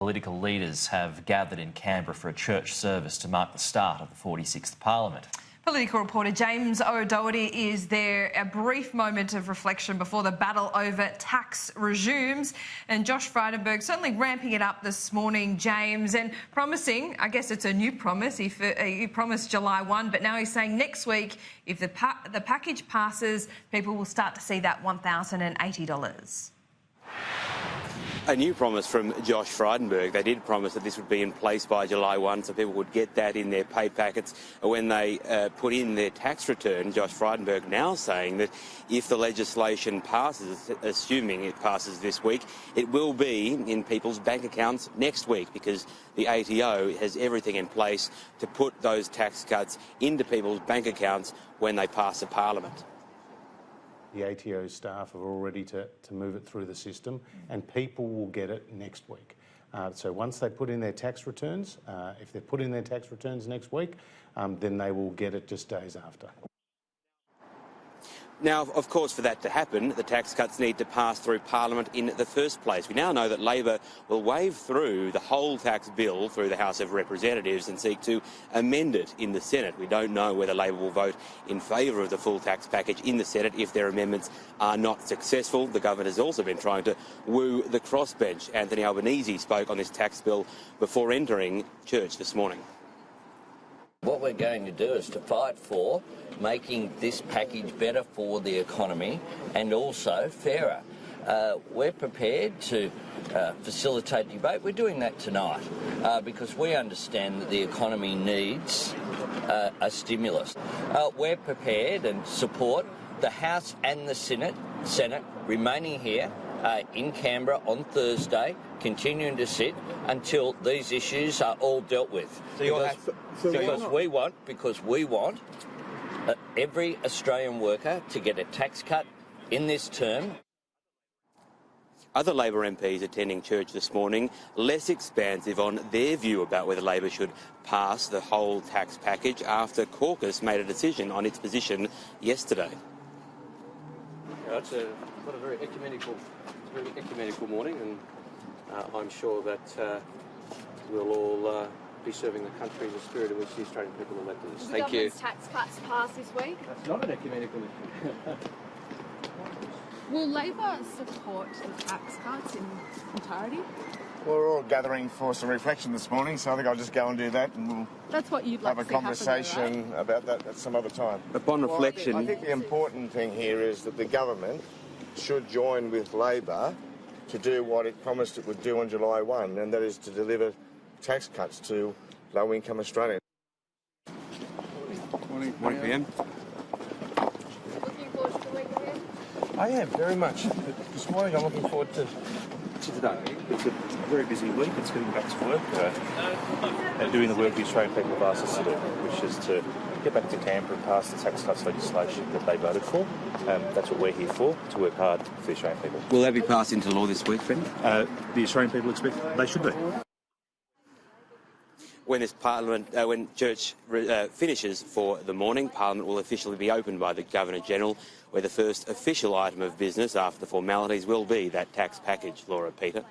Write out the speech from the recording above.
Political leaders have gathered in Canberra for a church service to mark the start of the 46th Parliament. Political reporter James O'Doherty is there. A brief moment of reflection before the battle over tax resumes. And Josh Frydenberg certainly ramping it up this morning, James, and promising, I guess it's a new promise, he promised July 1, but now he's saying next week, if the package passes, people will start to see that $1,080. A new promise from Josh Frydenberg. They did promise that this would be in place by July 1, so people would get that in their pay packets when they put in their tax return. Josh Frydenberg now saying that if the legislation passes, assuming it passes this week, it will be in people's bank accounts next week, because the ATO has everything in place to put those tax cuts into people's bank accounts when they pass a parliament. The ATO staff are all ready to move it through the system, and people will get it next week. So once they put in their tax returns, if they put in their tax returns next week, then they will get it just days after. Now, of course, for that to happen, the tax cuts need to pass through Parliament in the first place. We now know that Labor will wave through the whole tax bill through the House of Representatives and seek to amend it in the Senate. We don't know whether Labor will vote in favour of the full tax package in the Senate if their amendments are not successful. The government has also been trying to woo the crossbench. Anthony Albanese spoke on this tax bill before entering church this morning. What we're going to do is to fight for making this package better for the economy and also fairer. We're prepared to facilitate debate. We're doing that tonight because we understand that the economy needs a stimulus. We're prepared and support the House and the Senate remaining here in Canberra on Thursday, continuing to sit until these issues are all dealt with. Because we want every Australian worker to get a tax cut in this term. Other Labor MPs attending church this morning, less expansive on their view about whether Labor should pass the whole tax package after caucus made a decision on its position yesterday. It's got a very ecumenical morning, and I'm sure that we'll all be serving the country in the spirit in which the Australian people elected us. Thank you. The government's tax cuts pass this week? That's not an ecumenical issue. Will Labor support the tax cuts in entirety? We're all gathering for some reflection this morning, so I think I'll just go and do that, and we'll That's what you'd like have a to see conversation happen, right? about that at some other time. Upon reflection... I think the important thing here is that the government should join with Labor to do what it promised it would do on July 1, and that is to deliver tax cuts to low-income Australians. Morning, PM. Looking forward to the week ahead? I am, very much. This morning I'm looking forward to today. It's a very busy week. It's getting back to work and doing the work the Australian people have asked us to do, which is to get back to Canberra and pass the tax cuts legislation that they voted for. That's what we're here for, to work hard for the Australian people. Will that be passed into law this week, Brendan? The Australian people expect they should be. When this when church finishes for the morning, Parliament will officially be opened by the Governor-General, where the first official item of business after the formalities will be that tax package. Laura, Peter.